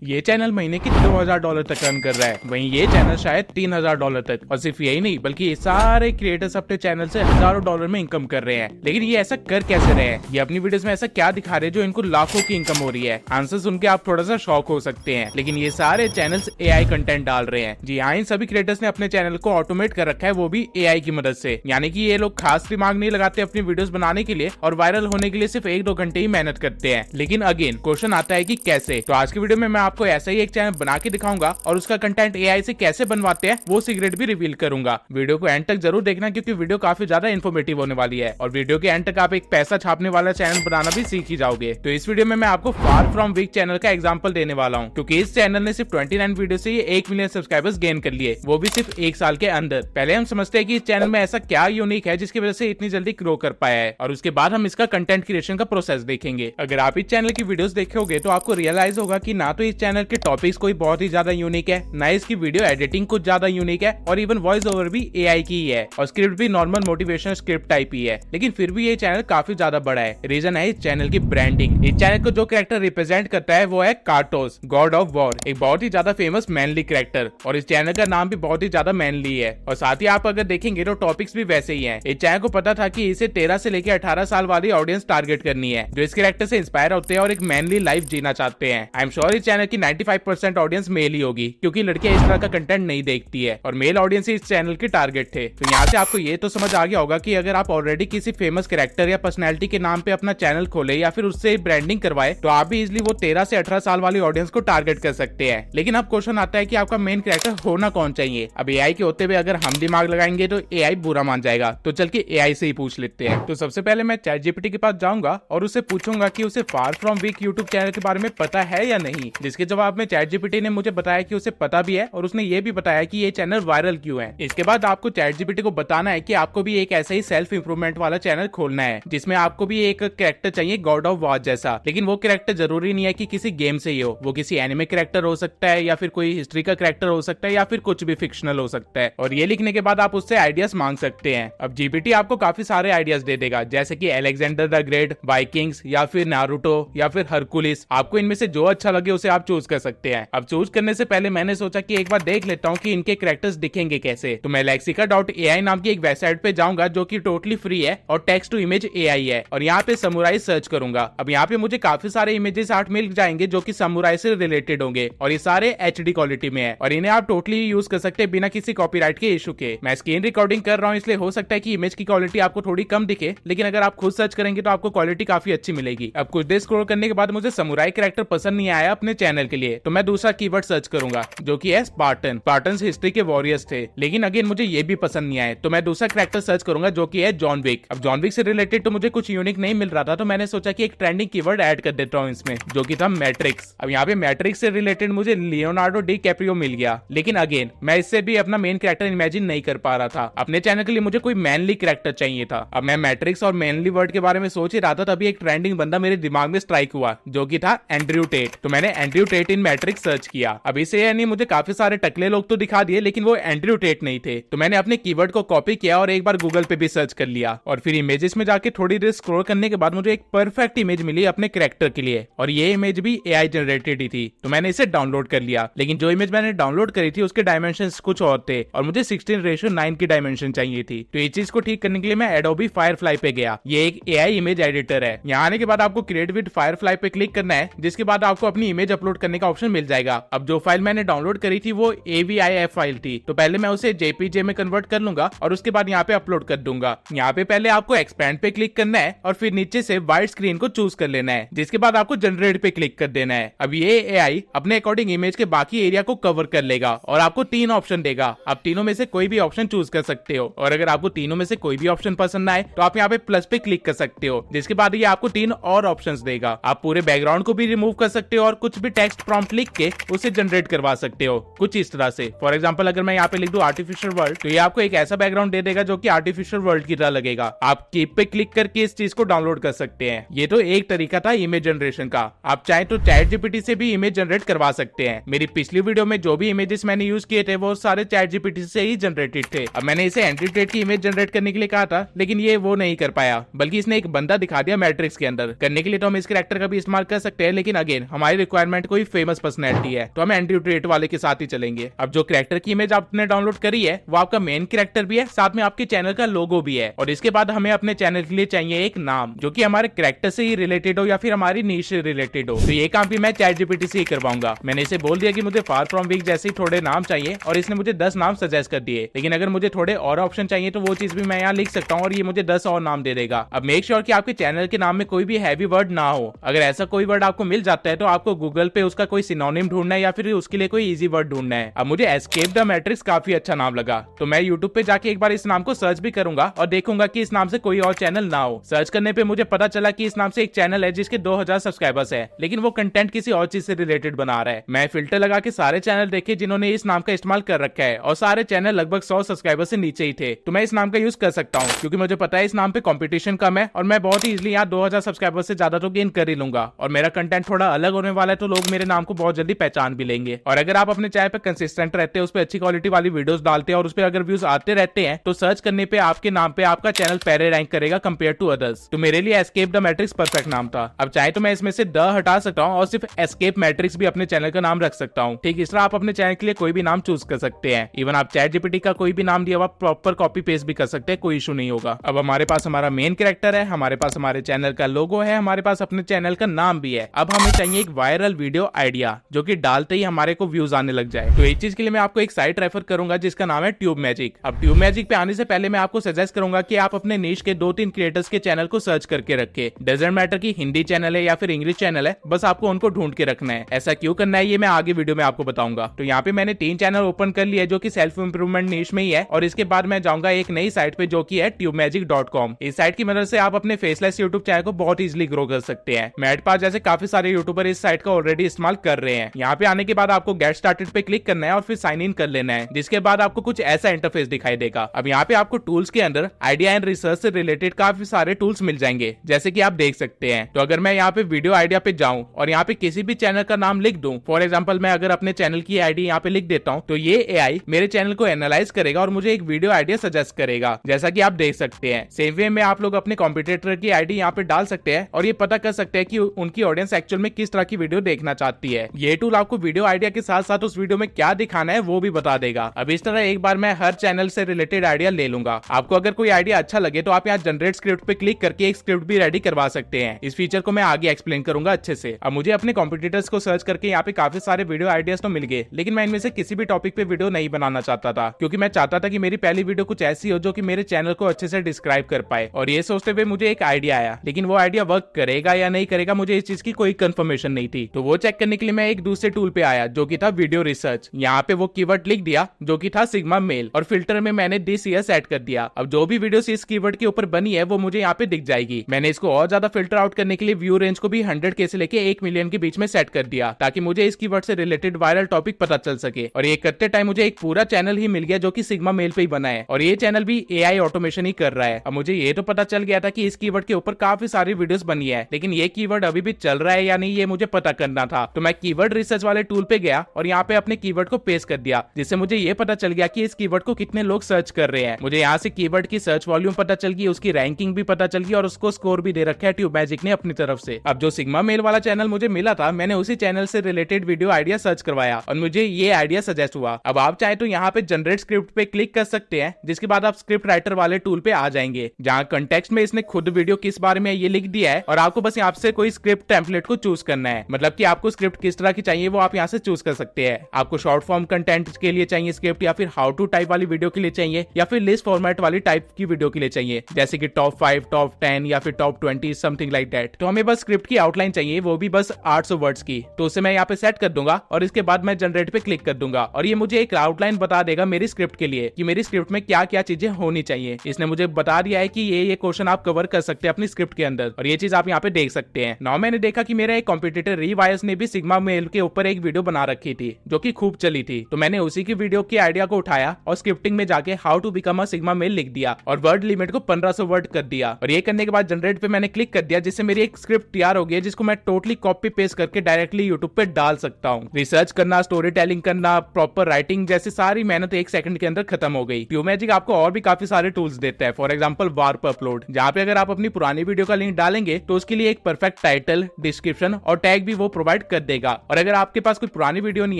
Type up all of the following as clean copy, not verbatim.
ये चैनल महीने की $2000 तक अर्न कर रहा है, वहीं ये चैनल शायद $3000 तक। और सिर्फ यही नहीं बल्कि ये सारे क्रिएटर्स अपने चैनल से हजारों डॉलर में इनकम कर रहे हैं। लेकिन ये ऐसा कर कैसे रहे हैं? ये अपनी वीडियोस में ऐसा क्या दिखा रहे हैं जो इनको लाखों की इनकम हो रही है? आंसर सुन के आप थोड़ा सा शॉक हो सकते हैं, लेकिन ये सारे चैनल्स एआई कंटेंट डाल रहे हैं। जी हाँ, इन सभी क्रिएटर्स ने अपने चैनल को ऑटोमेट कर रखा है, वो भी एआई की मदद से। यानी कि ये लोग खास दिमाग नहीं लगाते अपनी वीडियोस बनाने के लिए और वायरल होने के लिए सिर्फ 1-2 घंटे ही मेहनत करते हैं। लेकिन अगेन क्वेश्चन आता है कि कैसे? तो आज की वीडियो में मैं आपको ऐसा ही एक चैनल बना के दिखाऊंगा और उसका कंटेंट एआई से कैसे बनवाते हैं वो सीक्रेट भी रिवील करूंगा। वीडियो को एंड तक जरूर देखना क्योंकि वीडियो काफी ज्यादा इन्फॉर्मेटिव होने वाली है और वीडियो के एंड तक आप एक पैसा छापने वाला चैनल बनाना भी सीख ही जाओगे। तो इस वीडियो में मैं आपको फार फ्रॉम वीक चैनल का एग्जांपल देने वाला हूं, क्योंकि इस चैनल ने सिर्फ 29 वीडियो से ये 1 मिलियन सब्सक्राइबर्स गेन कर लिए, वो भी सिर्फ 1 साल के अंदर। पहले हम समझते हैं कि इस चैनल में ऐसा क्या यूनिक है जिसकी वजह से इतनी जल्दी ग्रो कर पाया है, और उसके बाद हम इसका कंटेंट क्रिएशन का प्रोसेस देखेंगे। अगर आप इस चैनल की वीडियोस देखोगे तो आपको रियलाइज होगा कि ना तो इस चैनल के टॉपिक्स कोई बहुत ही ज्यादा यूनिक है, ना इसकी वीडियो एडिटिंग कुछ ज्यादा यूनिक है, और इवन वॉइस ओवर भी एआई की ही है, और स्क्रिप्ट भी नॉर्मल मोटिवेशनल स्क्रिप्ट टाइप ही है। लेकिन फिर भी ये चैनल काफी ज्यादा बड़ा है। रीजन है इस चैनल की ब्रांडिंग। इस चैनल को जो कैरेक्टर रिप्रेजेंट करता है वो है कार्टोस, गॉड ऑफ वॉर, एक बहुत ही ज्यादा फेमस मैनली कैरेक्टर, और इस चैनल का नाम भी बहुत ही ज्यादा मैनली है। और साथ ही आप अगर देखेंगे तो टॉपिक्स भी वैसे ही हैं। इस चैनल को पता था कि इसे 13 से लेकर 18 साल वाली ऑडियंस टारगेट करनी है, जो इस कैरेक्टर से इंस्पायर होते हैं और एक मैनली लाइफ जीना चाहते हैं। आई एम श्योर इस चैनल की 95% ऑडियंस मेल ही होगी, क्योंकि लड़कियां इस तरह का कंटेंट नहीं देखती है, और मेल ऑडियंस ही इस चैनल के टारगेट थे। तो यहाँ से आपको ये तो समझ आ गया होगा कि अगर आप ऑलरेडी किसी फेमस कैरेक्टर या पर्सनैलिटी के नाम पे अपना चैनल खोले या फिर उससे ब्रांडिंग करवाए तो आप भी इजिली वो 13 से 18 साल वाली ऑडियंस को टारगेट कर सकते हैं। लेकिन अब क्वेश्चन आता है कि आपका मेन कैरेक्टर होना कौन चाहिए? अब एआई के होते हुए अगर हम दिमाग लगाएंगे तो एआई बुरा मान जाएगा, तो चल के एआई से ही पूछ लेते हैं। तो सबसे पहले मैं चैट जीपीटी के पास जाऊंगा और उससे पूछूंगा कि उसे far from weak YouTube channel के बारे में पता है या नहीं, जिसके जवाब में चैट जीपीटी ने मुझे बताया कि उसे पता भी है, और उसने ये भी बताया कि ये चैनल वायरल क्यों है। इसके बाद आपको चैट जीपीटी को बताना है कि आपको भी एक ऐसा ही सेल्फ इंप्रूवमेंट वाला चैनल खोलना है, जिसमें आपको भी एक कैरेक्टर चाहिए गॉड ऑफ वॉर जैसा। लेकिन वो कैरेक्टर जरूरी नहीं है कि किसी गेम से ही हो, वो किसी एनिमे कैरेक्टर हो सकता है, या फिर कोई हिस्ट्री का कैरेक्टर हो सकता है, या फिर कुछ भी फिक्शनल हो सकता है। और ये लिखने के बाद आप उससे आइडियाज मांग सकते हैं। अब जीपीटी आपको काफी सारे आइडियाज दे देगा, जैसे कि अलेक्जेंडर द ग्रेट, वाइकिंग्स, या फिर नारुतो, या फिर हरकुलिस। आपको इनमें से जो अच्छा लगे उसे आप चूज कर सकते हैं। अब चूज करने से पहले मैंने सोचा कि एक बार देख लेता हूँ कि इनके कैरेक्टर्स दिखेंगे कैसे। तो मैं lexica.ai नाम की एक वेबसाइट पे जाऊंगा जो कि टोटली फ्री है और टेक्स्ट टू इमेज एआई है, और यहाँ पे समुराई सर्च करूंगा। अब यहाँ पे मुझे काफी सारे इमेजेस आर्ट मिल जाएंगे जो कि समुराई से रिलेटेड होंगे, और ये सारे एचडी क्वालिटी में है, और इन्हें आप टोटली यूज कर सकते हैं बिना किसी कॉपीराइट के इशू के। मैं स्क्रीन रिकॉर्डिंग कर रहा हूँ इसलिए हो सकता है कि इमेज की क्वालिटी आपको थोड़ी कम दिखे, लेकिन अगर आप खुद सर्च करेंगे तो आपको क्वालिटी काफी अच्छी मिलेगी। अब कुछ देर स्क्रॉल करने के बाद मुझे समुराई कैरेक्टर पसंद नहीं आया अपने चैनल के लिए, तो मैं दूसरा कीवर्ड सर्च करूंगा जो कि है स्पार्टन। स्पार्टन्स हिस्ट्री के वॉरियर्स थे, लेकिन अगेन मुझे ये भी पसंद नहीं आए, तो मैं दूसरा कैरेक्टर सर्च करूंगा जो कि है जॉन विक। अब जॉन विक से रिलेटेड तो मुझे कुछ यूनिक नहीं मिल रहा था, तो मैंने सोचा कि एक ट्रेंडिंग कीवर्ड ऐड कर देता हूँ इसमें, जो कि था मैट्रिक्स। अब यहाँ पे मैट्रिक्स से रिलेटेड मुझे लियोनार्डो डी कैप्रियो मिल गया, लेकिन अगेन मैं इससे भी अपना मेन कैरेक्टर इमेजिन नहीं कर पा रहा था। अपने चैनल के लिए मुझे कोई मैनली कैरेक्टर चाहिए था। अब मैं मैट्रिक्स और मैनली वर्ड के बारे में सोच ही रहा था, तभी एक ट्रेंडिंग बंदा मेरे दिमाग में स्ट्राइक हुआ जो कि था एंड्रयू टेट। तो मैंने एंड्रयू टेट इन मैट्रिक्स सर्च किया। अब इसे यानी मुझे काफी सारे टकले लोग तो दिखा दिए, लेकिन वो एंड्रयू टेट नहीं थे। तो मैंने अपने कीवर्ड को कॉपी किया और एक बार गूगल पे भी सर्च कर लिया, और फिर इमेजेस में जाके थोड़ी देर स्क्रॉल करने के बाद मुझे एक परफेक्ट इमेज मिली अपने कैरेक्टर के लिए, और ये इमेज भी एआई जनरेटेड ही थी। तो मैंने इसे डाउनलोड कर लिया, लेकिन जो इमेज मैंने डाउनलोड करी थी उसके डायमेंशंस कुछ और थे, और मुझे 16:9 की डायमेंशन चाहिए थी। तो इस चीज को ठीक करने के लिए मैं एडोबी फायरफ्लाई पे गया। ये एक एआई इमेज एडिटर है। यहाँ आने के बाद आपको क्रिएट विद फायरफ्लाई पे क्लिक करना है, जिसके बाद आपको अपनी इमेज अपलोड करने का ऑप्शन मिल जाएगा। अब जो फाइल मैंने डाउनलोड करी थी वो AVIF फाइल थी, तो पहले मैं उसे JPG में कन्वर्ट कर लूंगा और उसके बाद यहाँ पे अपलोड कर दूंगा। यहाँ पे पहले आपको एक्सपैंड पे क्लिक करना है और फिर नीचे से वाइड स्क्रीन को चूज कर लेना है, जिसके बाद आपको जनरेट पे क्लिक कर देना है। अब ये एआई अपने अकॉर्डिंग इमेज के बाकी एरिया को कवर कर लेगा और आपको 3 ऑप्शन देगा। आप तीनों में से कोई भी ऑप्शन चूज कर सकते हो, और अगर आपको तीनों में से कोई भी ऑप्शन पसंद आए तो आप यहाँ पे प्लस पे क्लिक कर सकते हो, जिसके बाद ये आपको 3 और ऑप्शंस देगा। आप पूरे बैकग्राउंड को भी रिमूव कर सकते हो और कुछ भी टेक्स्ट प्रॉम्प्ट लिख के उसे जनरेट करवा सकते हो कुछ इस तरह से। फॉर एग्जांपल अगर मैं यहाँ पे लिख दूं आर्टिफिशियल वर्ल्ड, तो ये आपको एक ऐसा बैकग्राउंड दे देगा जो कि आर्टिफिशियल वर्ल्ड की तरह लगेगा। आप कीप पे क्लिक करके इस चीज को डाउनलोड कर सकते हैं। ये तो एक तरीका था इमेज जनरेशन का। आप चाहे तो चैट जीपीटी से भी इमेज जनरेट करवा सकते हैं। मेरी पिछली वीडियो में जो भी इमेजेस मैंने यूज किए थे वो सारे चैट जीपीटी से ही जनरेटेड थे। अब मैंने इसे एंड्रयू टेट की इमेज जनरेट करने के लिए कहा था, लेकिन ये वो नहीं कर पाया, बल्कि इसने एक बंदा दिखा दिया मैट्रिक्स के अंदर। करने के लिए तो हम इस कैरेक्टर का भी इस्तेमाल कर सकते हैं, लेकिन अगेन हमारी रिक्वायरमेंट कोई फेमस पर्सनैलिटी है तो हम एंड्रयू टेट वाले के साथ ही चलेंगे। अब जो कैरेक्टर की इमेज आपने डाउनलोड करी है वो आपका मेन कैरेक्टर भी है, साथ में आपके चैनल का लोगो भी है। और इसके बाद हमें अपने चैनल के लिए चाहिए एक नाम जो कि हमारे कैरेक्टर से ही रिलेटेड हो या फिर हमारी नीश से रिलेटेड हो। तो ये काम भी मैं ChatGPT से ही करवाऊंगा। मैंने इसे बोल दिया कि मुझे फार फ्रॉम वीक जैसे थोड़े नाम चाहिए और इसने मुझे 10 नाम सजेस्ट कर दिए। लेकिन अगर मुझे थोड़े और ऑप्शन चाहिए तो वो चीज भी मैं यहाँ लिख सकता हूँ और ये मुझे 10 और नाम दे देगा। अब मेक श्योर कि आपके चैनल के नाम में कोई भी हैवी वर्ड ना हो। अगर ऐसा कोई वर्ड आपको मिल जाता है तो आपको गूगल पे उसका कोई सिनोनिम ढूंढना है या फिर उसके लिए कोई इजी वर्ड ढूंढना है। अब मुझे एस्केप द मैट्रिक्स काफी अच्छा नाम लगा तो मैं यूट्यूब पे जाके एक बार इस नाम को सर्च भी करूंगा और देखूंगा कि इस नाम से कोई और चैनल ना हो। सर्च करने पे मुझे पता चला कि इस नाम से एक चैनल है जिसके 2000 सब्सक्राइबर्स है, लेकिन वो कंटेंट किसी और चीज से रिलेटेड बना रहा है। मैं फिल्टर लगा के सारे चैनल देखे जिन्होंने इस नाम का इस्तेमाल कर रखा है और सारे चैनल लगभग 100 सब्सक्राइबर से नीचे ही थे। तो मैं इस नाम का यूज कर सकता हूँ क्योंकि मुझे पता है इस नाम पे कंपटीशन कम है और मैं बहुत ही इजीली यहाँ 2000 सब्सक्राइबर से ज्यादा तो गेन कर ही लूंगा। और मेरा कंटेंट थोड़ा अलग होने वाला है तो लोग मेरे नाम को बहुत जल्दी पहचान भी लेंगे। और अगर आप अपने चैनल पे कंसिस्टेंट रहते हैं, उस पर अच्छी क्वालिटी वाली वीडियोस डालते हैं और उस पर अगर व्यूज आते रहते हैं तो सर्च करने पे आपके नाम पे आपका चैनल पहले रैंक करेगा कंपेयर टू अदर्स। तो मेरे लिए एस्केप द मैट्रिक्स परफेक्ट नाम था। अब चाहे तो मैं इसमें से द हटा सकता हूँ और सिर्फ एस्केप मैट्रिक्स भी अपने चैनल का नाम रख सकता हूँ। ठीक इस तरह आप अपने चैनल के लिए कोई भी नाम चूज कर सकते हैं। इवन आप ChatGPT का कोई भी नाम दिया आप प्रॉपर कॉपी पेस्ट भी कर सकते हैं, कोई इशू नहीं होगा। अब हमारे पास हमारा मेन कैरेक्टर है, हमारे पास हमारे चैनल का लोगो है, हमारे पास अपने चैनल का नाम भी है। अब हमें चाहिए एक वायरल वीडियो आइडिया जो कि डालते ही हमारे को व्यूज आने लग जाए। तो इस चीज के लिए मैं आपको एक साइट रेफर करूंगा जिसका नाम है ट्यूब मैजिक। अब ट्यूब मैजिक पे आने से पहले मैं आपको सजेस्ट करूंगा कि आप अपने नीश के 2-3 क्रिएटर्स के चैनल को सर्च करके रखे। डजंट मैटर कि हिंदी चैनल है या फिर इंग्लिश चैनल है, बस आपको उनको ढूंढ के रखना है। ऐसा क्यों करना है ये मैं आगे वीडियो में आपको बताऊंगा। तो यहाँ पे मैंने 3 चैनल ओपन कर लिया जो कि सेल्फ इंप्रूवमेंट नीश में ही है और इसके बाद मैं जाऊंगा एक नई साइट पे जो कि है tubemagic.com। इस साइट की मदद से आप अपने फेसलेस यूट्यूब चैनल को बहुत इजीली ग्रो कर सकते हैं। मेरे पास जैसे काफी सारे यूट्यूबर इस साइट का ऑलरेडी इस्तेमाल कर रहे हैं। यहाँ पे आने के बाद आपको गेट स्टार्टेड पे क्लिक करना है और फिर साइन इन कर लेना है, जिसके बाद आपको कुछ ऐसा इंटरफेस दिखाई देगा। अब यहाँ पे आपको टूल्स के अंदर आइडिया एंड रिसर्च से रिलेटेड काफी सारे टूल्स मिल जाएंगे जैसे कि आप देख सकते हैं। तो अगर मैं यहाँ पे वीडियो आइडिया पे जाऊं और यहाँ पे किसी भी चैनल का नाम लिख दूं, फॉर एग्जांपल मैं अगर अपने चैनल की आईडी यहाँ पे लिख देता हूँ तो ये एआई मेरे चैनल को एनालाइज करेगा और मुझे एक वीडियो आइडिया सजेस्ट करेगा, जैसा कि आप देख सकते हैं। सेम वे में आप लोग अपने कॉम्पिटिटर की आईडी यहाँ पे डाल सकते हैं और ये पता कर सकते हैं कि उनकी ऑडियंस एक्चुअल में किस तरह की वीडियो देखना चाहती है। ये टूल आपको वीडियो आइडिया के साथ साथ उस वीडियो में क्या दिखाना है वो भी बता देगा। अब इस तरह एक बार मैं हर चैनल से रिलेटेड आइडिया ले लूंगा। आपको अगर कोई आइडिया अच्छा लगे तो आप यहाँ जनरेट स्क्रिप्ट पे क्लिक करके एक स्क्रिप्ट भी रेडी करवा सकते हैं। इस फीचर को मैं आगे एक्सप्लेन करूंगा अच्छे से। अब मुझे अपने कॉम्पिटिटर्स को सर्च करके यहाँ पे काफी सारे वीडियो आइडियाज तो मिल गए, लेकिन मैं इनमें से किसी भी टॉपिक पे वीडियो नहीं बनाना चाहता था क्योंकि मैं चाहता था कि मेरी पहली वीडियो कुछ ऐसी हो जो कि मेरे चैनल को अच्छे से डिस्क्राइब कर पाए। और ये सोचते हुए मुझे एक आइडिया आया, लेकिन वो आइडिया वर्क करेगा या नहीं करेगा मुझे इस चीज की कोई कंफर्मेशन नहीं थी। तो वो चेक करने के लिए मैं एक दूसरे टूल पे आया जो कि था वीडियो रिसर्च। यहाँ पे वो कीवर्ड लिख दिया जो कि था सिग्मा मेल और फिल्टर में मैंने दिस ईयर सेट कर दिया। अब जो भी वीडियो इस कीवर्ड के ऊपर बनी है वो मुझे यहाँ पे दिख जाएगी। मैंने इसको और ज्यादा फिल्टर आउट करने के लिए व्यू रेंज को भी 100K से लेके 1 मिलियन के बीच में सेट कर दिया ताकि मुझे इस कीवर्ड से रिलेटेड वायरल टॉपिक पता चल सके। और ये करते टाइम मुझे एक पूरा चैनल ही मिल गया जो कि सिग्मा मेल पे ही बना है और ये चैनल भी एआई ऑटोमेशन ही कर रहा है। अब मुझे ये तो पता चल गया था कि इस कीवर्ड के ऊपर काफी सारी वीडियोस बनी है, लेकिन ये कीवर्ड अभी भी चल रहा है या नहीं ये मुझे पता करना था। तो मैं कीवर्ड रिसर्च वाले टूल पे गया और यहाँ पे अपने कीवर्ड को पेस्ट कर दिया, जिससे मुझे ये पता चल गया कि इस कीवर्ड को कितने लोग सर्च कर रहे हैं। मुझे यहाँ से कीवर्ड की सर्च वॉल्यूम पता चल गई, उसकी रैंकिंग भी पता चल गई और उसको स्कोर भी दे रखा है ट्यूब मैजिक ने अपनी तरफ से। अब जो सिग्मा मेल वाला चैनल मुझे मिला था, मैंने उसी चैनल से रिलेटेड वीडियो आइडिया सर्च करवाया और मुझे ये आइडिया सजेस्ट हुआ। अब आप चाहे तो यहाँ पे जनरेट स्क्रिप्ट पे क्लिक कर सकते हैं, जिसके बाद आप स्क्रिप्ट राइटर वाले टूल पे आ जाएंगे, जहाँ कंटेक्स्ट में इसने खुद वीडियो किस बारे में ये लिख दिया है और आपको बस यहाँ से कोई स्क्रिप्ट टेम्पलेट को चूज करना है। मतलब कि आपको स्क्रिप्ट किस तरह की चाहिए वो आप यहाँ से चूज कर सकते हैं। आपको शॉर्ट फॉर्म कंटेंट के लिए चाहिए स्क्रिप्ट, या फिर हाउ टू टाइप वाली वीडियो के लिए चाहिए, या फिर लिस्ट फॉर्मेट वाली टाइप की वीडियो के लिए चाहिए, जैसे कि टॉप 5, टॉप 10 या फिर टॉप 20 समथिंग लाइक दैट। तो हमें बस स्क्रिप्ट की आउटलाइन चाहिए, वो भी बस 800 वर्ड्स की। तो उसे मैं यहाँ पे सेट कर दूंगा और इसके बाद मैं जनरेट पे क्लिक कर दूंगा और ये मुझे एक आउटलाइन बता देगा मेरी स्क्रिप्ट के लिए कि मेरी स्क्रिप्ट में क्या क्या चीजें होनी चाहिए। इसने मुझे बता दिया है कि ये क्वेश्चन आप कवर कर सकते हैं अपनी स्क्रिप्ट के अंदर और ये चीज आप यहाँ पे देख सकते हैं। नाउ मैंने देखा कि मेरा एक कॉम्पिटिटर रिवायर्स ने भी सिग्मा मेल के ऊपर एक वीडियो बना रखी थी जो कि खूब चली थी। तो मैंने उसी की वीडियो के आइडिया को उठाया और स्क्रिप्टिंग में जाके how to become a sigma male लिख दिया और वर्ड लिमिट को 1500 वर्ड कर दिया। और ये करने के बाद जनरेट पे मैंने क्लिक कर दिया, जिससे मेरी एक स्क्रिप्ट तैयार हो गई जिसको मैं टोटली कॉपी पेस्ट करके डायरेक्टली यूट्यूब पे डाल सकता हूँ। रिसर्च करना, स्टोरी टेलिंग करना, प्रॉपर राइटिंग जैसी सारी मेहनत 1 सेकंड के अंदर खत्म हो गई। ट्यूब मैजिक आपको और भी काफी सारे टूल्स देता है, फॉर एग्जांपल वार्प अपलोड, जहाँ पे अगर आप अपनी पुरानी वीडियो का लिंक डालेंगे तो उसके लिए एक परफेक्ट टाइटल, डिस्क्रिप्शन और टैग भी वो प्रोवाइड प्रोवाइड कर देगा। और अगर आपके पास कोई पुरानी वीडियो नहीं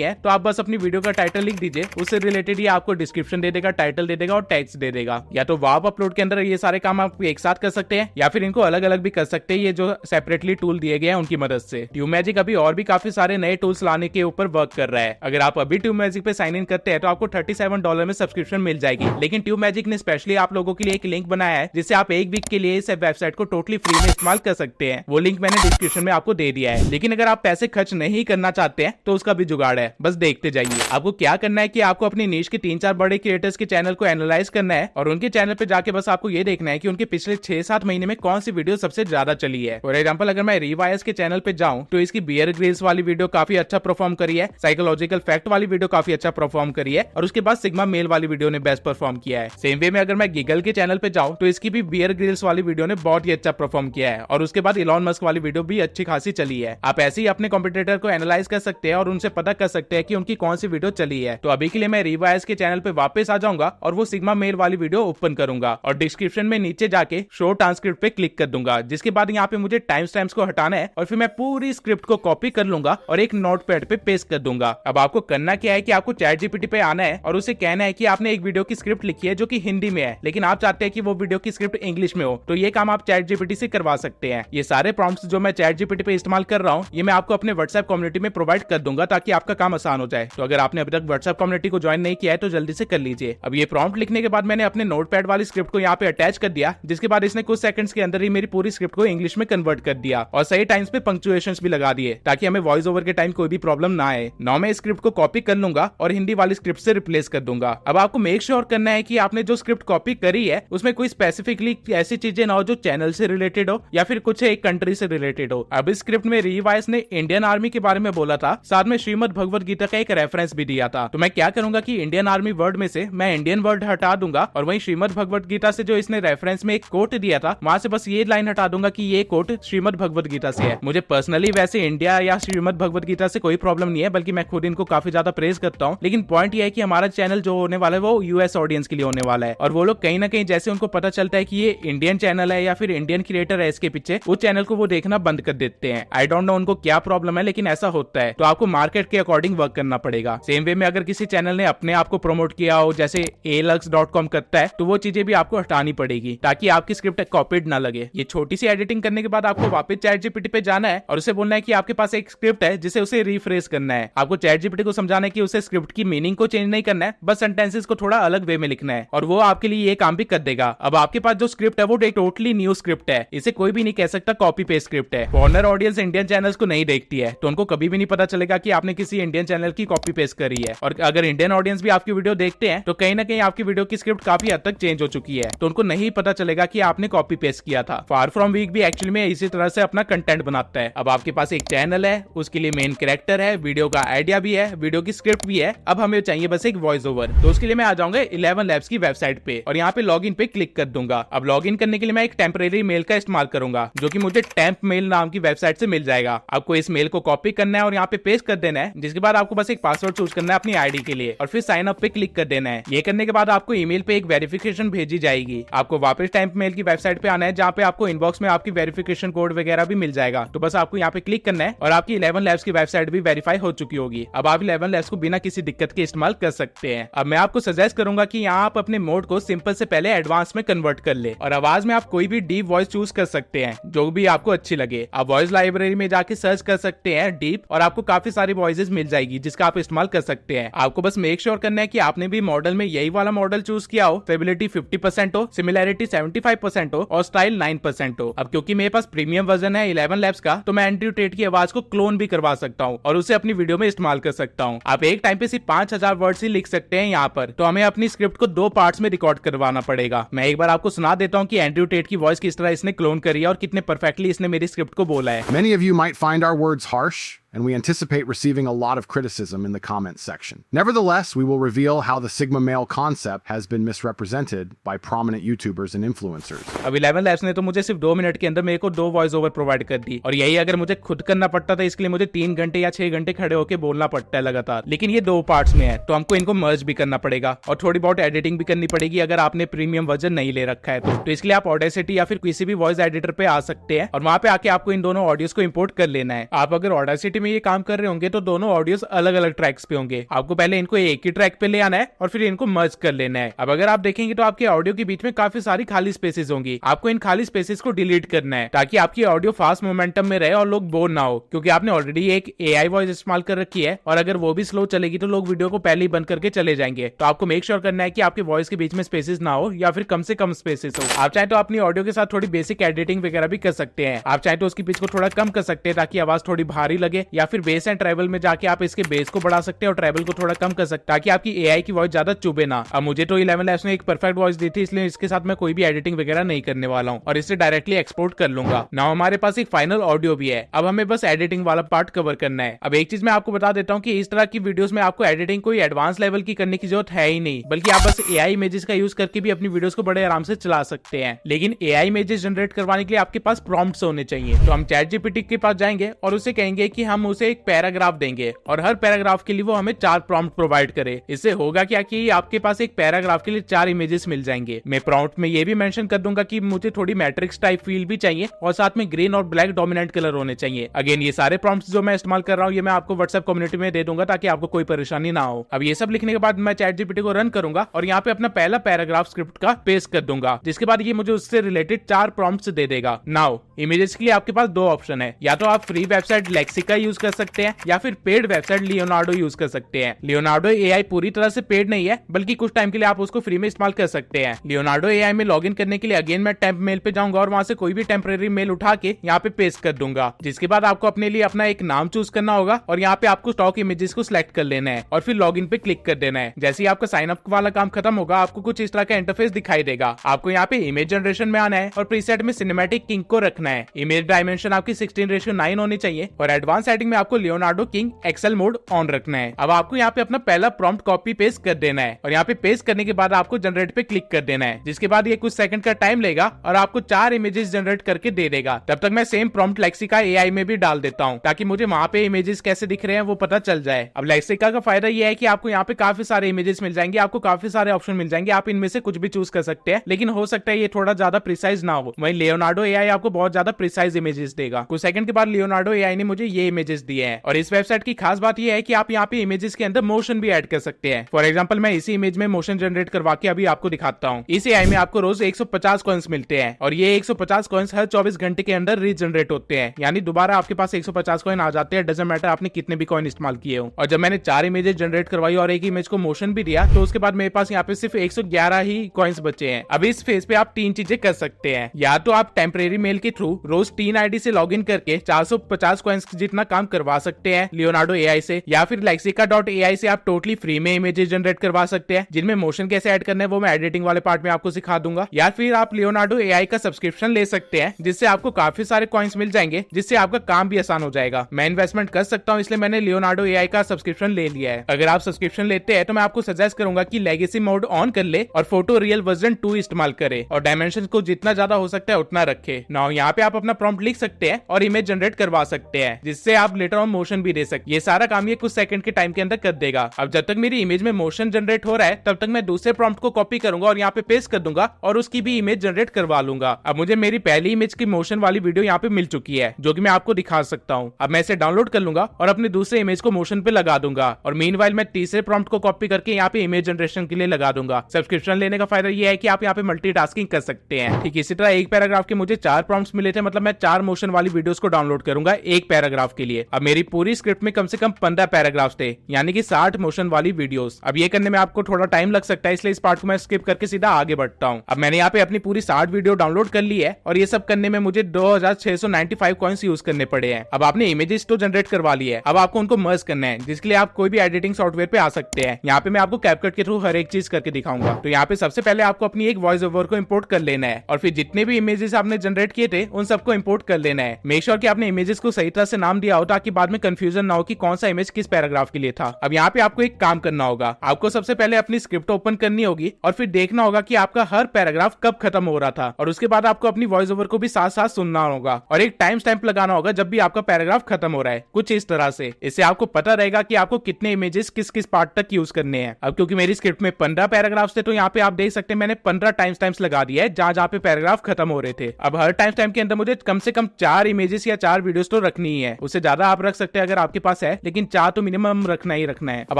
है तो आप बस अपनी वीडियो का टाइटल लिख दीजिए, उससे रिलेटेड ये आपको डिस्क्रिप्शन दे देगा, टाइटल दे देगा और टेक्स्ट दे देगा। या तो वाव अपलोड के अंदर ये सारे काम आप एक साथ कर सकते हैं या फिर इनको अलग अलग भी कर सकते हैं, ये जो सेपरेटली टूल दिए गए हैं उनकी मदद से। ट्यूबमैजिक अभी और भी काफी सारे नए टूल्स लाने के ऊपर वर्क कर रहा है। अगर आप अभी ट्यूबमैजिक पे साइन इन करते हैं तो आपको $37 में सब्सक्रिप्शन मिल जाएगी। लेकिन ट्यूबमैजिक ने स्पेशली आप लोगों के लिए एक लिंक बनाया है जिससे आप एक वीक के लिए इस वेबसाइट को टोटली फ्री में इस्तेमाल कर सकते हैं। वो लिंक मैंने डिस्क्रिप्शन में आपको दे दिया है। लेकिन अगर आप पैसे खर्च नहीं करना चाहते हैं तो उसका भी जुगाड़ है, बस देखते जाइए। आपको क्या करना है कि आपको अपनी नीश के 3-4 बड़े क्रिएटर्स के चैनल को एनालाइज करना है और उनके चैनल पे जाके बस आपको ये देखना है कि उनके पिछले 6-7 महीने में कौन सी वीडियो सबसे ज्यादा चली है। फॉर एग्जांपल अगर मैं रिवायर्स के चैनल पे जाऊं तो इसकी बियर ग्रिल्स वाली वीडियो काफी अच्छा परफॉर्म करी है, साइकोलॉजिकल फैक्ट वाली वीडियो काफी अच्छा परफॉर्म करी है और उसके बाद सिग्मा मेल वाली वीडियो ने बेस्ट परफॉर्म किया है। सेम वे में अगर मैं गीगल के चैनल पे जाऊं तो इसकी भी बियर ग्रिल्स वाली वीडियो ने बहुत ही अच्छा परफॉर्म किया है और उसके बाद इलॉन मस्क वाली वीडियो भी अच्छी खासी चली है। आप ऐसे ही अपने कॉम्पिटिटर को एनालाइज कर सकते हैं और उनसे पता कर सकते हैं कि उनकी कौन सी वीडियो चली है। तो अभी के लिए मैं रिवायर्स के चैनल पे वापस आ जाऊंगा और वो सिग्मा मेल वाली वीडियो ओपन करूंगा और डिस्क्रिप्शन में नीचे जाके शो ट्रांसक्रिप्ट पे क्लिक कर दूंगा, जिसके बाद यहाँ पे मुझे टाइम स्टैम्प्स को हटाना है और फिर मैं पूरी स्क्रिप्ट को कॉपी कर लूंगा और एक नोटपैड पे पेस्ट कर दूंगा। अब आपको करना क्या है कि आपको चैट जीपीटी पे आना है और उसे कहना है कि आपने एक वीडियो की स्क्रिप्ट लिखी है जो कि हिंदी में है, लेकिन आप चाहते हैं कि वो वीडियो की स्क्रिप्ट इंग्लिश में हो, तो ये काम आप चैट जीपीटी से करवा सकते हैं। ये सारे प्रॉम्प्ट्स जो मैं चैट जीपीटी पे इस्तेमाल कर रहा हूँ ये मैं आपको अपने व्हाट्सएप कम्युनिटी में प्रोवाइड कर दूंगा ताकि आपका काम आसान हो जाए। तो अगर आपने अभी तक व्हाट्सएप कम्युनिटी को ज्वाइन नहीं किया है तो जल्दी से कर लीजिए। अब ये प्रॉम्प्ट लिखने के बाद मैंने अपने नोटपैड वाली स्क्रिप्ट को यहाँ पे अटैच कर दिया, जिसके बाद इसने कुछ सेकंड्स के अंदर ही मेरी पूरी स्क्रिप्ट को इंग्लिश में कन्वर्ट कर दिया और सही टाइम्स पे पंक्चुएशंस भी लगा दिए ताकि हमें वॉइस ओवर के टाइम कोई भी प्रॉब्लम ना आए। नाउ मैं स्क्रिप्ट को कॉपी कर लूंगा और हिंदी वाली स्क्रिप्ट से रिप्लेस कर दूंगा। अब आपको मेक श्योर करना है कि आपने जो स्क्रिप्ट कॉपी करी है उसमें कोई स्पेसिफिकली ऐसी चीजें ना हो जो चैनल से रिलेटेड हो या फिर कुछ एक कंट्री से रिलेटेड हो। अब इस स्क्रिप्ट में रिवाइस ने इंडियन आर्मी के बारे में बोला था, साथ में श्रीमद् भगवत गीता का एक रेफरेंस भी दिया था। तो मैं क्या करूंगा कि इंडियन आर्मी वर्ड में से मैं इंडियन वर्ड हटा दूंगा और वहीं श्रीमद् भगवत गीता से जो इसने रेफरेंस में एक कोट दिया था वहां से बस ये लाइन हटा दूंगा कि ये कोट श्रीमद् भगवत गीता से है। मुझे पर्सनली वैसे इंडिया या श्रीमद् भगवत गीता से कोई प्रॉब्लम नहीं है, बल्कि मैं खुद इनको काफी ज्यादा प्रेज करता हूँ। लेकिन पॉइंट ये है कि हमारा चैनल जो होने वाला है वो यूएस ऑडियंस के लिए होने वाला है और वो लोग कहीं ना कहीं जैसे उनको पता चलता है कि ये इंडियन चैनल है या फिर इंडियन क्रिएटर है इसके पीछे, उस चैनल को वो देखना बंद कर देते हैं। आई डोंट नो उनको क्या प्रॉब्लम है, लेकिन ऐसा होता है। तो आपको मार्केट के अकॉर्डिंग वर्क करना पड़ेगा। सेम वे में अगर किसी चैनल ने अपने आप को प्रमोट किया हो जैसे alux.com करता है तो वो चीजें भी आपको हटानी पड़ेगी ताकि आपकी स्क्रिप्ट कॉपीड ना लगे। ये छोटी सी एडिटिंग करने के बाद आपको वापस चैट जीपीटी पे जाना है और उसे बोलना है कि आपके पास एक स्क्रिप्ट है जिसे उसे रिफ्रेश करना है। आपको चैट जीपीटी को समझाना है कि उसे स्क्रिप्ट की मीनिंग को चेंज नहीं करना है, बस सेंटेंसेस को थोड़ा अलग वे में लिखना है और वो आपके लिए ये काम भी कर देगा। अब आपके पास जो स्क्रिप्ट है वो एक टोटली न्यू स्क्रिप्ट है, इसे कोई भी नहीं कह सकता कॉपी पेस्ट स्क्रिप्ट है। फॉरेनर ऑडियंस इंडियन चैनल्स को नहीं देखती है तो उनको कभी भी नहीं पता चलेगा कि आपने किसी इंडियन चैनल की कॉपी पेस्ट करी है। और अगर इंडियन ऑडियंस भी आपकी वीडियो देखते हैं तो कहीं ना कहीं आपकी वीडियो की स्क्रिप्ट काफी हद तक चेंज हो चुकी है, तो उनको नहीं पता चलेगा कि आपने कॉपी पेस्ट किया था। फार फ्रॉम वीक भी एक्चुअली में इसी तरह से अपना कंटेंट बनाता है। अब आपके पास एक चैनल है, उसके लिए मेन कैरेक्टर है, वीडियो का आइडिया भी है, वीडियो की स्क्रिप्ट भी है, अब हमें चाहिए बस एक वॉइस ओवर। तो उसके लिए मैं आ जाऊंगा 11 लैब्स की वेबसाइट पे और यहाँ पे लॉग इन पे क्लिक कर दूंगा। अब लॉग इन करने के लिए मैं एक टेम्परेरी मेल का इस्तेमाल करूंगा जो कि मुझे टेम्प मेल नाम की वेबसाइट से मिल जाएगा। आपको इस मेल को कॉपी करना है और यहाँ पे पेस्ट कर देना है, जिसके बाद आपको बस एक पासवर्ड चूज करना है अपनी आईडी के लिए और फिर साइन अप पे क्लिक कर देना है। ये करने के बाद आपको ईमेल पे एक वेरिफिकेशन भेजी जाएगी। आपको वापस टेम्प मेल की वेबसाइट पे आना है जहाँ पे आपको इनबॉक्स में आपकी वेरिफिकेशन कोड वगैरह भी मिल जाएगा। तो बस आपको यहाँ पे क्लिक करना है और आपकी 11 लैब्स की वेबसाइट भी वेरीफाई हो चुकी होगी। अब आप 11 लैब्स को बिना किसी दिक्कत के इस्तेमाल कर सकते हैं। अब मैं आपको सजेस्ट करूंगा कि यहाँ आप अपने मोड को सिंपल से पहले एडवांस में कन्वर्ट कर ले और आवाज में आप कोई भी डीप वॉइस चूज कर सकते हैं जो भी आपको अच्छी लगे। आप वॉइस लाइब्रेरी में जाके सर्च कर सकते हैं डीप और आपको काफी सारी वॉइसेस मिल जाएगी जिसका आप इस्तेमाल कर सकते हैं। आपको बस मेक श्योर करना है कि आपने भी मॉडल में यही वाला मॉडल चूज किया हो, फेबिलिटी 50% हो, सिमिलैरिटी 75% हो और स्टाइल 9% हो। अब क्योंकि मेरे पास प्रीमियम वर्जन है 11 लैब्स का तो मैं एंड्रयू टेट की आवाज को क्लोन भी करवा सकता हूँ और उसे अपनी वीडियो में इस्तेमाल कर सकता हूँ। आप एक टाइम पे सिर्फ 5000 वर्ड्स ही लिख सकते हैं यहाँ पर, तो हमें अपनी स्क्रिप्ट को 2 पार्ट्स में रिकॉर्ड करवाना पड़ेगा। मैं एक बार आपको सुना देता हूँ कि एंड्रयू टेट की वॉइस किस तरह इसने क्लोन करी है और कितने परफेक्टली इसने मेरी स्क्रिप्ट को बोला है। Many of you might find our words harsh, and we anticipate receiving a lot of criticism in the comments section. Nevertheless, we will reveal how the Sigma male concept has been misrepresented by prominent YouTubers and influencers. अब 11 labs ने तो मुझे सिर्फ 2 minute के अंदर मेरे को 2 voice over provide कर दी और यही अगर मुझे खुद करना पड़ता था इसके लिए मुझे 3 घंटे या 6 घंटे खड़े होकर बोलना पड़ता है लगातार। लेकिन ये 2 पार्ट्स में है तो हमको इनको मर्ज भी करना पड़ेगा और थोड़ी बहुत एडिटिंग भी करनी पड़ेगी अगर आपने प्रीमियम वर्जन नहीं ले रखा है तो इसके लिए आप ऑडेसिटी या फिर किसी भी वॉइस एडिटर पे आ सकते हैं और वहां पे आके आपको इन दोनों ऑडियोज को इंपोर्ट कर लेना है। आप अगर ऑडेसिटी कम्युनिटी में ये काम कर रहे होंगे तो दोनों ऑडियोस अलग अलग ट्रैक्स पे होंगे। आपको पहले इनको एक ही ट्रैक पे ले आना है और फिर इनको मर्ज कर लेना है। अब अगर आप देखेंगे तो आपके ऑडियो के बीच में काफी सारी खाली स्पेसेस होंगी। आपको इन खाली स्पेसेस को डिलीट करना है ताकि आपकी ऑडियो फास्ट मोमेंटम में रहे और लोग बोर ना हो, क्योंकि आपने ऑलरेडी एक एआई वॉइस इस्तेमाल कर रखी है और अगर वो भी स्लो चलेगी तो लोग वीडियो को पहले ही बंद करके चले जाएंगे। तो आपको मेक श्योर करना है कि आपके वॉइस के बीच में स्पेसेस ना हो या फिर कम से कम स्पेसेस हो। आप चाहे तो अपनी ऑडियो के साथ थोड़ी बेसिक एडिटिंग वगैरह भी कर सकते हैं। आप चाहे तो उसकी पिच को थोड़ा कम कर सकते हैं ताकि आवाज थोड़ी भारी लगे, या फिर बेस एंड ट्रेवल में जाके आप इसके बेस को बढ़ा सकते हैं और ट्रेवल को थोड़ा कम कर सकते हैं ताकि आपकी एआई की वॉइस ज्यादा चुभे ना। अब मुझे तो 11 लैब्स ने एक परफेक्ट वॉइस दी थी, इसलिए इसके साथ मैं कोई भी एडिटिंग वगैरह नहीं करने वाला हूँ और इसे डायरेक्टली एक्सपोर्ट कर लूंगा। नाउ हमारे पास एक फाइनल ऑडियो भी है। अब हमें बस एडिटिंग वाला पार्ट कवर करना है। अब एक चीज मैं आपको बता देता हूँ कि इस तरह की वीडियोस में आपको एडिटिंग कोई एडवांस लेवल की करने की जरूरत है ही नहीं, बल्कि आप बस एआई इमेजेस का यूज करके भी अपनी वीडियोस को बड़े आराम से चला सकते हैं। लेकिन एआई इमेजेस जनरेट करवाने के लिए आपके पास प्रॉम्प्ट्स होने चाहिए। तो हम चैट जीपीटी के पास जाएंगे और उसे कहेंगे कि हम उसे एक पैराग्राफ देंगे और हर पैराग्राफ के लिए वो हमें 4 प्रॉम्प्ट प्रोवाइड करे। इससे होगा क्या कि आपके पास एक पैराग्राफ के लिए 4 इमेजेस मिल जाएंगे। मैं प्रॉम्प्ट में ये भी मेंशन कर दूंगा कि मुझे थोड़ी मैट्रिक्स टाइप फील भी चाहिए और साथ में ग्रीन और ब्लैक डोमिनेंट कलर होने चाहिए। अगेन ये सारे प्रॉम्प्ट्स जो मैं इस्तेमाल कर रहा हूँ ये मैं आपको व्हाट्सएप कम्युनिटी में दे दूंगा ताकि आपको कोई परेशानी ना हो। अब ये सब लिखने के बाद मैं चैट जीपीटी को रन करूंगा और यहाँ पे अपना पहला पैराग्राफ स्क्रिप्ट का पेस्ट कर दूंगा, जिसके बाद ये मुझे उससे रिलेटेड 4 प्रॉम्प्ट्स दे देगा। नाउ इमेजेस के लिए आपके पास 2 ऑप्शन है, या तो आप फ्री वेबसाइट लेक्सिका यूज कर सकते हैं या फिर पेड वेबसाइट लियोनार्डो यूज कर सकते हैं। लियोनार्डो एआई पूरी तरह से पेड नहीं है, बल्कि कुछ टाइम के लिए आप उसको फ्री में इस्तेमाल कर सकते हैं। लियोनार्डो एआई में लॉगिन करने के लिए अगेन मैं टेम्प मेल पे जाऊंगा और वहां से कोई भी टेम्परेरी मेल उठा के यहाँ पे पेस्ट कर दूंगा, जिसके बाद आपको अपने लिए अपना एक नाम चूज करना होगा और यहाँ पे आपको स्टॉक इमेजेस को सिलेक्ट कर लेना है और फिर लॉगिन पे क्लिक कर देना है। जैसे ही आपका साइन अप वाला काम खत्म होगा आपको कुछ इस तरह का इंटरफेस दिखाई देगा। आपको यहाँ पे इमेज जनरेशन में आना है और प्रीसेट में सिनेमैटिक किंग को रखना है। इमेज डायमेंशन आपकी 16:9 होनी चाहिए और एडवांस सेटिंग में आपको Leonardo king XL mode on रखना है। अब आपको यहाँ पे अपना पहला प्रॉम्प्ट कॉपी पेस्ट कर देना है और यहाँ पे पेस्ट करने के बाद आपको जनरेट पे क्लिक कर देना है, जिसके बाद ये कुछ सेकंड का टाइम लेगा और आपको 4 इमेजेस जनरेट करके दे देगा। तब तक मैं सेम प्रॉम्प्ट लेक्सिका एआई में भी डाल देता हूँ ताकि मुझे वहां पे इमेजेस कैसे दिख रहे हैं वो पता चल जाए। अब लेक्सिका का फायदा ये है कि आपको यहाँ पे काफी सारे इमेजेस मिल जाएंगे, आपको काफी सारे ऑप्शन मिल जाएंगे, आप इनमें से कुछ भी चूज कर सकते हैं, लेकिन हो सकता है ये थोड़ा ज्यादा प्रिसाइज ना हो। वहीं लियोनार्डो एआई आपको बहुत ज्यादा प्रिसाइज इमेजेस देगा। कुछ सेकंड के बाद लियोनार्डो एआई ने मुझे ये इमेजेस दिए हैं और इस वेबसाइट की खास बात ये है कि आप यहाँ पे इमेजेस के अंदर मोशन भी ऐड कर सकते हैं। फॉर एग्जांपल मैं इसी इमेज में मोशन जनरेट करवा के अभी आपको दिखाता हूँ। इस एआई में आपको रोज 150 कॉइन्स मिलते हैं और ये 150 कॉइन्स हर 24 घंटे के अंदर रीजनरेट होते हैं, यानी दोबारा आपके पास 150 कॉइन आ जाते हैं, डजंट मैटर आपने कितने भी कॉइन इस्तेमाल किए हो। और जब मैंने 4 इमेजेस जनरेट करवाई और एक इमेज को मोशन भी दिया तो उसके बाद मेरे पास यहाँ पे सिर्फ 111 ही कॉइन्स बचे हैं। अब इस फेज पे आप 3 चीजें कर सकते हैं, या तो आप टेम्परेरी मेल के थ्रू रोज 3 आईडी से लॉगिन करके 450 कॉइन्स जितना काम करवा सकते हैं लियोनार्डो एआई से, या फिर lexica.ai से आप टोटली फ्री में इमेजेस जनरेट करवा सकते हैं जिनमें मोशन कैसे ऐड करना है वो मैं एडिटिंग वाले पार्ट में आपको सिखा दूंगा, या फिर आप लियोनार्डो एआई का सब्सक्रिप्शन ले सकते हैं जिससे आपको काफी सारे कॉइन्स मिल जाएंगे, जिससे आपका काम भी आसान हो जाएगा। मैं इन्वेस्टमेंट कर सकता हूँ इसलिए मैंने लियोनार्डो एआई का सब्सक्रिप्शन ले लिया है। अगर आप सब्सक्रिप्शन लेते हैं तो मैं आपको सजेस्ट करूंगा कि लेगेसी मोड ऑन कर ले और फोटो रियल वर्जन 2 इस्तेमाल करे और डायमेंशन को जितना ज्यादा हो सकता है उतना रखे। नाउ यहाँ पे आप अपना प्रॉम्प्ट लिख सकते हैं और इमेज जनरेट करवा सकते हैं, जिससे आप लेटर ऑन मोशन भी दे सकते। ये सारा काम ये कुछ सेकंड के टाइम के अंदर कर देगा। अब जब तक मेरी इमेज में मोशन जनरेट हो रहा है तब तक मैं दूसरे प्रॉम्प्ट को कॉपी करूंगा और यहाँ पे पेस्ट कर दूंगा और उसकी भी इमेज जनरेट करवा लूंगा। अब मुझे मेरी पहली इमेज की मोशन वाली वीडियो यहाँ पे मिल चुकी है जो कि मैं आपको दिखा सकता हूँ। अब मैं इसे डाउनलोड कर लूंगा और अपने दूसरे इमेज को मोशन पे लगा दूंगा और मीनवाइल मैं तीसरे प्रॉम्प्ट को कॉपी करके यहाँ पे इमेज जनरेशन के लिए लगा दूंगा। सब्सक्रिप्शन लेने का फायदा ये है कि आप यहाँ पे मल्टीटास्किंग कर सकते हैं। ठीक इसी तरह एक पैराग्राफ के मुझे 4 प्रॉम्प्ट्स मिले थे, मतलब मैं 4 मोशन वाली वीडियोस को डाउनलोड करूंगा एक पैराग्राफ के लिए। अब मेरी पूरी स्क्रिप्ट में कम से कम 15 पैराग्राफ्स थे, यानी कि 60 मोशन वाली वीडियोस। अब ये करने में आपको थोड़ा टाइम लग सकता है, इसलिए इस पार्ट को मैं स्किप करके सीधा आगे बढ़ता हूँ। अब मैंने यहाँ पे अपनी पूरी 60 वीडियो डाउनलोड कर ली है और ये सब करने में मुझे 2695 कॉइन्स यूज करने पड़े हैं। अब आपने इमेजेस तो जनरेट करवा ली है, अब आपको उनको मर्ज करना है, जिसके लिए आप कोई भी एडिटिंग सॉफ्टवेयर पे आ सकते हैं। यहाँ पे मैं आपको कैपकट के थ्रू हर एक चीज करके दिखाऊंगा। तो यहाँ पे सबसे पहले आपको अपनी एक वॉइस ओवर को इंपोर्ट कर लेना है और फिर जितने भी इमेजेस आपने जनरेट किए थे उन सबको इंपोर्ट कर लेना है। मेक श्योर कि आपने इमेजेस को सही तरह से नाम दिया हो ताकि बाद में कंफ्यूजन ना हो कि कौन सा इमेज किस पैराग्राफ के लिए था। अब यहाँ पे आपको एक काम करना होगा, आपको सबसे पहले अपनी स्क्रिप्ट ओपन करनी होगी और फिर देखना होगा कि आपका हर पैराग्राफ कब खत्म हो रहा था और उसके बाद आपको अपनी वॉइस ओवर को भी साथ साथ सुनना होगा और एक टाइम स्टैंप लगाना होगा जब भी आपका पैराग्राफ खत्म हो रहा है, कुछ इस तरह से। इससे आपको पता रहेगा कि आपको कितने इमेजेस किस किस पार्ट तक यूज करने हैं। अब क्योंकि मेरी स्क्रिप्ट में 15 पैराग्राफ्स थे तो यहाँ पे आप देख सकते हैं मैंने 15 टाइम स्टैम्प्स लगा दिया है जहां पे पैराग्राफ खत्म हो रहे थे। अब हर टाइम स्टैम्प के अंदर मुझे कम से कम 4 इमेजेस या 4 वीडियोस तो रखनी ही है, उससे ज्यादा आप रख सकते हैं अगर आपके पास है, लेकिन 4 तो मिनिमम रखना ही रखना है। अब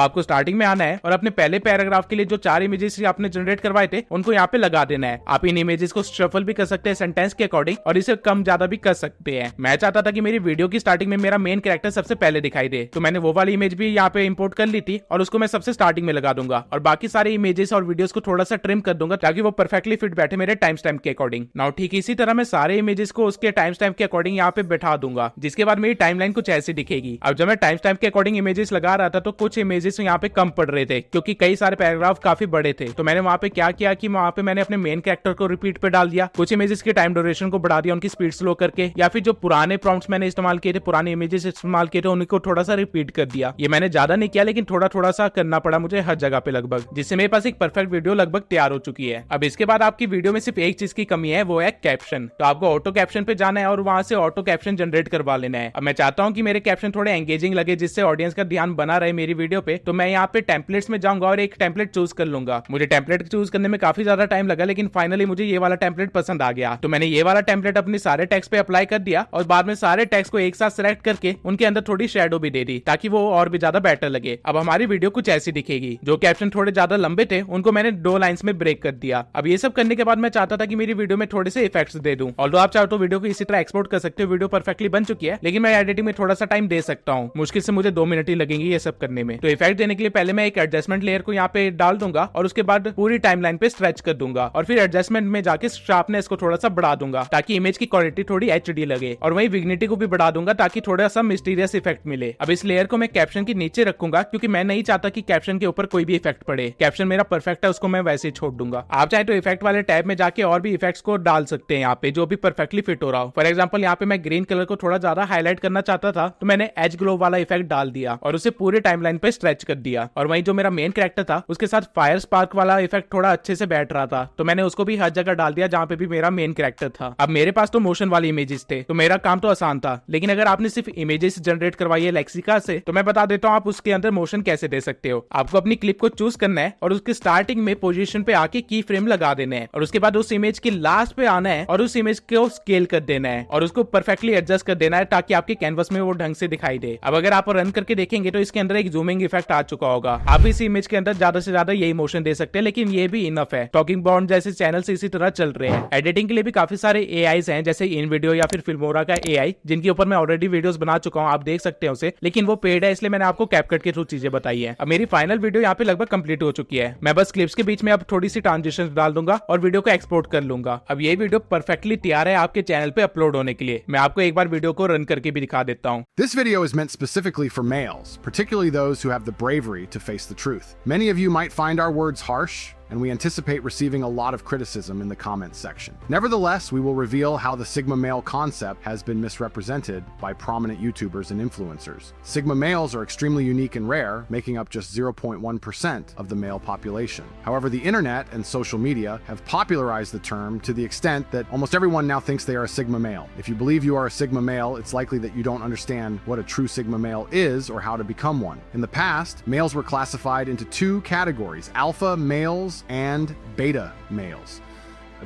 आपको स्टार्टिंग में आना है और अपने पहले पैराग्राफ के लिए जो 4 इमेजेस आपने जनरेट करवाए थे उनको यहाँ पे लगा देना है। आप इन इमेजेस को शफल भी कर सकते हैं सेंटेंस के अकॉर्डिंग और इसे कम ज्यादा भी कर सकते हैं। मैं चाहता था कि मेरी वीडियो की स्टार्टिंग में मेरा मेन कैरेक्टर सबसे पहले दिखाई दे, तो मैंने वो वाली इमेज भी यहाँ पे इंपोर्ट कर ली थी और उसको मैं सबसे स्टार्टिंग में लगा दूंगा और बाकी सारे इमेजेस और वीडियोस को थोड़ा सा ट्रिम कर दूंगा ताकि वो परफेक्टली फिट बैठे मेरे टाइम स्टैम्प के अकॉर्डिंग। नाउ ठीक इसी तरह मैं सारे इमेजेस को उसके टाइम स्टैम्प के अकॉर्डिंग यहाँ पे बैठा दूंगा, जिसके बाद मेरी टाइमलाइन कुछ ऐसी दिखेगी। अब जब मैं टाइम स्टैम्प के अकॉर्डिंग इमेजेस लगा रहा था तो कुछ इमेजेस यहाँ पे कम पड़ रहे थे क्योंकि कई सारे पैराग्राफ काफी बड़े थे। तो मैंने वहां पे क्या किया कि वहां पे मैंने अपने मेन कैरेक्टर को रिपीट पे डाल दिया, कुछ इमेजेस के टाइम ड्यूरेशन को बढ़ा दिया, उनकी स्पीड स्लो करके, या फिर जो पुराने प्रॉम्प्ट्स मैंने इस्तेमाल किए थे, पुराने इमेजेस इस्तेमाल किए थे, उनको थोड़ा सा रिपीट कर दिया। ये मैंने ज्यादा नहीं किया लेकिन थोड़ा थोड़ा सा करना पड़ा मुझे हर जगह पे लगभग, जिससे मेरे पास एक परफेक्ट वीडियो लगभग तैयार हो चुकी है। अब इसके बाद आपकी वीडियो में सिर्फ एक चीज की कमी है, वो है कैप्शन। तो आपको ऑटो कैप्शन पे जाना है और वहां से ऑटो कैप्शन जनरेट करवा लेना है। अब मैं चाहता हूं कि मेरे कैप्शन थोड़े एंगेजिंग लगे, जिससे ऑडियंस का ध्यान बना रहे मेरी वीडियो पे, तो मैं यहाँ पे टेम्पलेट्स में जाऊंगा और एक टेम्पलेट चूज कर लूंगा। मुझे टेम्पलेट चूज करने में काफी ज्यादा टाइम लगा लेकिन फाइनली मुझे ये वाला टेम्पलेट पसंद आ गया। तो मैंने ये वाला टेम्पलेट अपने सारे टेक्स्ट पे अप्लाई कर दिया और बाद में सारे टेक्स्ट को एक साथ सिलेक्ट करके उनके अंदर थोड़ी शेडो भी दे दी ताकि वो और भी ज्यादा बेटर लगे। अब हमारी वीडियो कुछ ऐसी दिखेगी। जो कैप्शन थोड़े ज्यादा लंबे थे उनको मैंने 2 लाइंस में ब्रेक कर दिया। अब ये सब करने के बाद मैं चाहता था कि मेरी वीडियो में थोड़े से इफेक्ट्स दे दूं। ऑल्दो आप चाहो तो वीडियो को इसी तरह एक्सपोर्ट कर सकते हो, वीडियो परफेक्टली बन चुकी है, लेकिन मैं एडिटिंग में थोड़ा सा टाइम दे सकता हूँ। मुश्किल से मुझे 2 मिनट ही लगेंगे ये सब करने में। तो इफेक्ट देने के लिए पहले मैं एक एडजस्टमेंट लेयर को यहाँ पे डाल दूंगा और उसके बाद पूरी टाइमलाइन पे स्ट्रेच कर दूंगा और फिर एडजस्टमेंट में जाके शार्पनेस को थोड़ा सा बढ़ा दूंगा ताकि इमेज की क्वालिटी थोड़ी एचडी लगे, और वही विग्निटी को भी बढ़ा दूंगा ताकि थोड़ा सा मिस्टीरियस इफेक्ट मिले। अब इस लेयर को मैं कैप्शन के नीचे रखूंगा क्योंकि मैं नहीं चाहता कि कैप्शन के ऊपर कोई भी इफेक्ट पड़े। कैप्शन मेरा परफेक्ट है, उसको मैं वैसे ही छोड़ दूंगा। आप चाहे तो इफेक्ट वाले टैब में जाके और भी इफेक्ट्स को डाल सकते हैं यहाँ पे जो भी परफेक्टली फिट हो रहा हो। फॉर एग्जाम्पल यहाँ पे मैं ग्रीन कलर को थोड़ा ज्यादा हाईलाइट करना चाहता था तो मैंने एज ग्लो वाला इफेक्ट डाल दिया और उसे पूरे टाइमलाइन पे स्ट्रेच कर दिया। और वही जो मेरा मेन कैरेक्टर था उसके साथ फायर स्पार्क वाला इफेक्ट थोड़ा अच्छे से बैठ रहा था तो मैंने उसको भी हर जगह डाल दिया जहां पे भी मेरा मेन कैरेक्टर था। अब मेरे पास तो मोशन वाली इमेजेस थे तो मेरा काम तो आसान था, लेकिन अगर आपने सिर्फ इमेजेस जनरेट करवाई है लेक्सिका से तो मैं बता देता हूँ आप उसके अंदर मोशन कैसे दे सकते हो। आपको अपनी क्लिप को चूज करना है और उसके स्टार्टिंग में पोजीशन पे आके की फ्रेम लगा देना है और उसके बाद उस इमेज के लास्ट पे आना है और उस इमेज को स्केल कर देना है और उसको परफेक्टली एडजस्ट कर देना है ताकि आपके कैनवस में वो ढंग से दिखाई दे। अब अगर आप रन करके देखेंगे तो इसके अंदर एक जूमिंग इफेक्ट आ चुका होगा। आप इस इमेज के अंदर ज्यादा से ज्यादा यही मोशन दे सकते हैं, लेकिन ये भी इनफ है। टॉकिंग बॉन्ड जैसे चैनल से इसी तरह चल रहे हैं। एडिटिंग के लिए भी काफी सारे एआईज हैं जैसे इन वीडियो या फिर फिल्मोरा का एआई, जिनके ऊपर मैं ऑलरेडी वीडियोस बना चुका हूं, आप देख सकते हैं उसे, लेकिन वो पेड है इसलिए मैंने आपको कैपकट के थ्रू चीजें बताई है। अब मेरी फाइनल वीडियो यहाँ पे लगभग कंप्लीट हो चुकी है। मैं बस क्लिप्स के बीच में अब थोड़ी सी ट्रांजिशन डाल दूंगा और वीडियो को एक्सपोर्ट कर लूंगा। अब ये वीडियो परफेक्टली तैयार है आपके चैनल पे अपलोड होने के लिए। मैं आपको एक बार वीडियो को रन करके भी दिखा देता हूँ। This video is meant specifically for males, particularly those who have the bravery to face the truth. Many of you might find our words harsh, and we anticipate receiving a lot of criticism in the comments section. Nevertheless, we will reveal how the Sigma male concept has been misrepresented by prominent YouTubers and influencers. Sigma males are extremely unique and rare, making up just 0.1% of the male population. However, the internet and social media have popularized the term to the extent that almost everyone now thinks they are a Sigma male. If you believe you are a Sigma male, it's likely that you don't understand what a true Sigma male is or how to become one. In the past, males were classified into 2 categories: alpha males and beta males.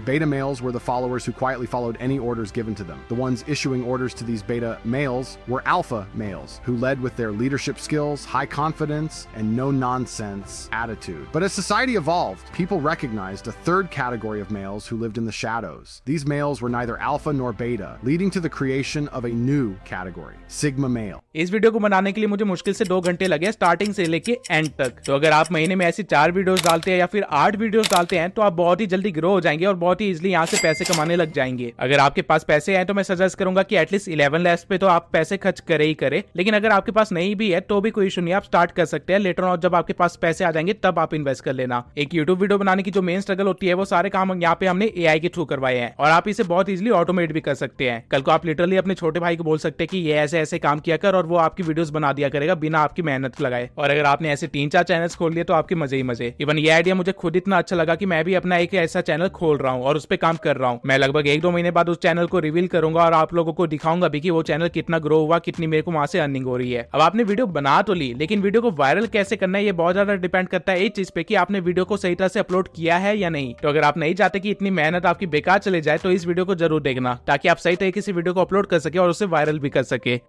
Beta males were the followers who quietly followed any orders given to them. The ones issuing orders to these beta males were alpha males, who led with their leadership skills, high confidence, and no-nonsense attitude. But as society evolved, people recognized a 3rd category of males who lived in the shadows. These males were neither alpha nor beta, leading to the creation of a new category, Sigma male. इस video को बनाने के लिए मुझे मुश्किल से 2 घंटे लगे स्टार्टिंग से लेके एंड तक। तो अगर आप महीने में ऐसी 4 वीडियोस डालते हैं या फिर 8 वीडियोस डालते हैं तो आप बहुत ही जल्दी ग्रो हो जाएंगे और बहुत ही इजीली यहाँ से पैसे कमाने लग जाएंगे। अगर आपके पास पैसे हैं तो मैं सजेस्ट करूंगा कि एटलीस्ट 11 लैब्स पे तो आप पैसे खर्च करे ही करे, लेकिन अगर आपके पास नहीं भी है तो भी कोई इशू नहीं, आप स्टार्ट कर सकते हैं। लेटर ऑन जब आपके पास पैसे आ जाएंगे तब आप इन्वेस्ट कर लेना। एक यूट्यूब वीडियो बनाने की जो मेन स्ट्रगल होती है वो सारे काम यहाँ पे हमने एआई के थ्रू करवाए हैं और आप इसे बहुत इजिली ऑटोमेट भी कर सकते हैं। कल को आप लिटरली अपने छोटे भाई को बोल सकते हैं कि ये ऐसे ऐसे काम किया कर और वो आपकी वीडियोस बना दिया करेगा बिना आपकी मेहनत लगाए। और अगर आपने ऐसे 3-4 चैनल्स खोल लिए तो आपके मजे ही मजे। इवन ये आइडिया मुझे खुद इतना अच्छा लगा कि मैं भी अपना एक ऐसा चैनल खोल रहा हूँ और उस पर काम कर रहा हूँ। मैं लगभग 1-2 महीने बाद उस चैनल को रिवील करूंगा और आप लोगों को दिखाऊंगा भी कि वो चैनल कितना ग्रो हुआ, कितनी मेरे को वहां से अर्निंग हो रही है। अब आपने वीडियो बना तो ली, लेकिन वीडियो को वायरल कैसे करना है ये बहुत ज्यादा डिपेंड करता है इस चीज पे कि आपने वीडियो को सही तरह से अपलोड किया है या नहीं। तो अगर आप नहीं चाहते कि इतनी मेहनत आपकी बेकार चले जाए तो इस वीडियो को जरूर देखना ताकि आप सही तरीके से वीडियो को अपलोड कर सके और उसे वायरल भी कर सके।